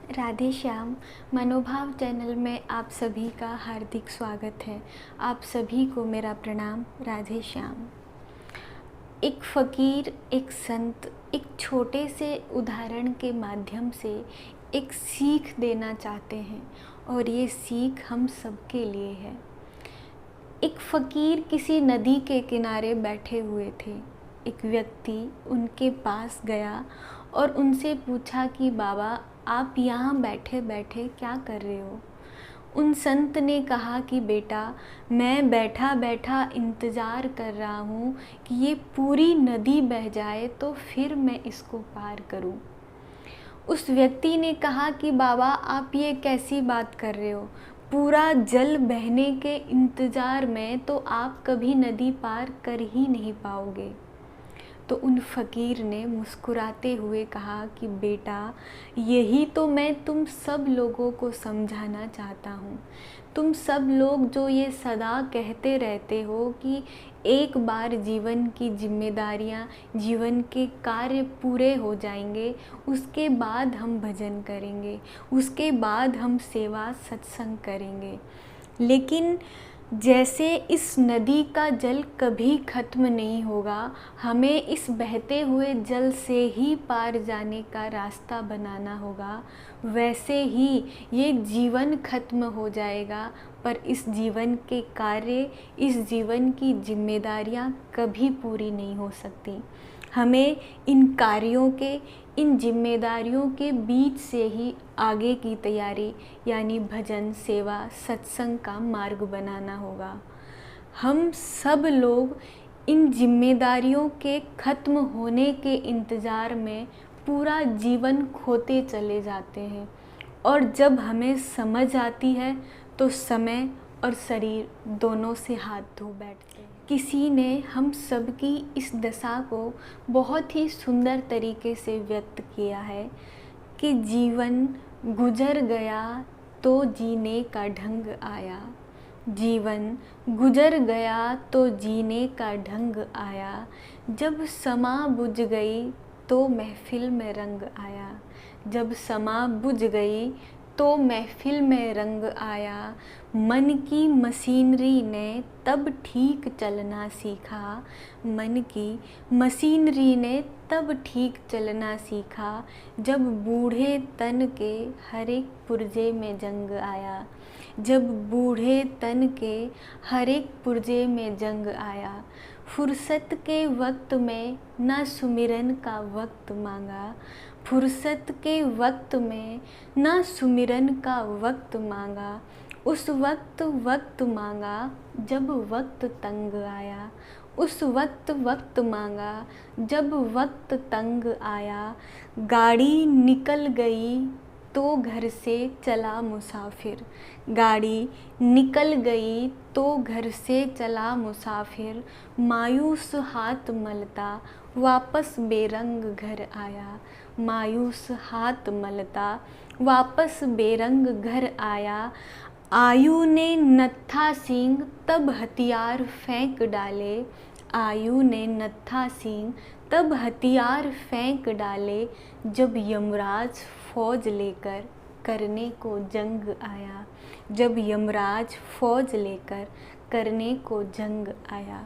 राधे श्याम। मनोभाव चैनल में आप सभी का हार्दिक स्वागत है। आप सभी को मेरा प्रणाम। राधे श्याम। एक फ़कीर, एक संत, एक छोटे से उदाहरण के माध्यम से एक सीख देना चाहते हैं और ये सीख हम सबके लिए है। एक फ़कीर किसी नदी के किनारे बैठे हुए थे। एक व्यक्ति उनके पास गया और उनसे पूछा कि बाबा, आप यहाँ बैठे बैठे क्या कर रहे हो? उन संत ने कहा कि बेटा, मैं बैठा बैठा इंतज़ार कर रहा हूँ कि ये पूरी नदी बह जाए तो फिर मैं इसको पार करूँ। उस व्यक्ति ने कहा कि बाबा, आप ये कैसी बात कर रहे हो? पूरा जल बहने के इंतज़ार में तो आप कभी नदी पार कर ही नहीं पाओगे। तो उन फ़कीर ने मुस्कुराते हुए कहा कि बेटा, यही तो मैं तुम सब लोगों को समझाना चाहता हूँ। तुम सब लोग जो ये सदा कहते रहते हो कि एक बार जीवन की जिम्मेदारियाँ, जीवन के कार्य पूरे हो जाएंगे, उसके बाद हम भजन करेंगे, उसके बाद हम सेवा सत्संग करेंगे। लेकिन जैसे इस नदी का जल कभी ख़त्म नहीं होगा, हमें इस बहते हुए जल से ही पार जाने का रास्ता बनाना होगा, वैसे ही ये जीवन ख़त्म हो जाएगा, पर इस जीवन के कार्य, इस जीवन की जिम्मेदारियां कभी पूरी नहीं हो सकती। हमें इन कार्यों के, इन जिम्मेदारियों के बीच से ही आगे की तैयारी यानी भजन, सेवा, सत्संग का मार्ग बनाना होगा। हम सब लोग इन जिम्मेदारियों के ख़त्म होने के इंतज़ार में पूरा जीवन खोते चले जाते हैं और जब हमें समझ आती है तो समय और शरीर दोनों से हाथ धो बैठते हैं। किसी ने हम सब की इस दशा को बहुत ही सुंदर तरीके से व्यक्त किया है कि जीवन गुजर गया तो जीने का ढंग आया। जीवन गुजर गया तो जीने का ढंग आया। जब समा बुझ गई तो महफिल में रंग आया। जब समा बुझ गई तो महफिल में रंग आया। मन की मशीनरी ने तब ठीक चलना सीखा। मन की मशीनरी ने तब ठीक चलना सीखा। जब बूढ़े तन के हर एक पुर्जे में जंग आया। जब बूढ़े तन के हर एक पुर्जे में जंग आया। फुर्सत के वक्त में ना सुमिरन का वक्त मांगा। फुर्सत के वक्त में ना सुमिरन का वक्त मांगा। उस वक्त मांगा जब वक्त तंग आया। उस वक्त मांगा जब वक्त तंग आया। गाड़ी निकल गई तो घर से चला मुसाफिर। गाड़ी निकल गई तो घर से चला मुसाफिर। मायूस हाथ मलता वापस बेरंग घर आया। मायूस हाथ मलता वापस बेरंग घर आया। आयु ने नत्था सींग तब हथियार फेंक डाले। आयु ने नत्था सींग तब हथियार फेंक डाले। जब यमराज फौज लेकर करने को जंग आया। जब यमराज फौज लेकर करने को जंग आया।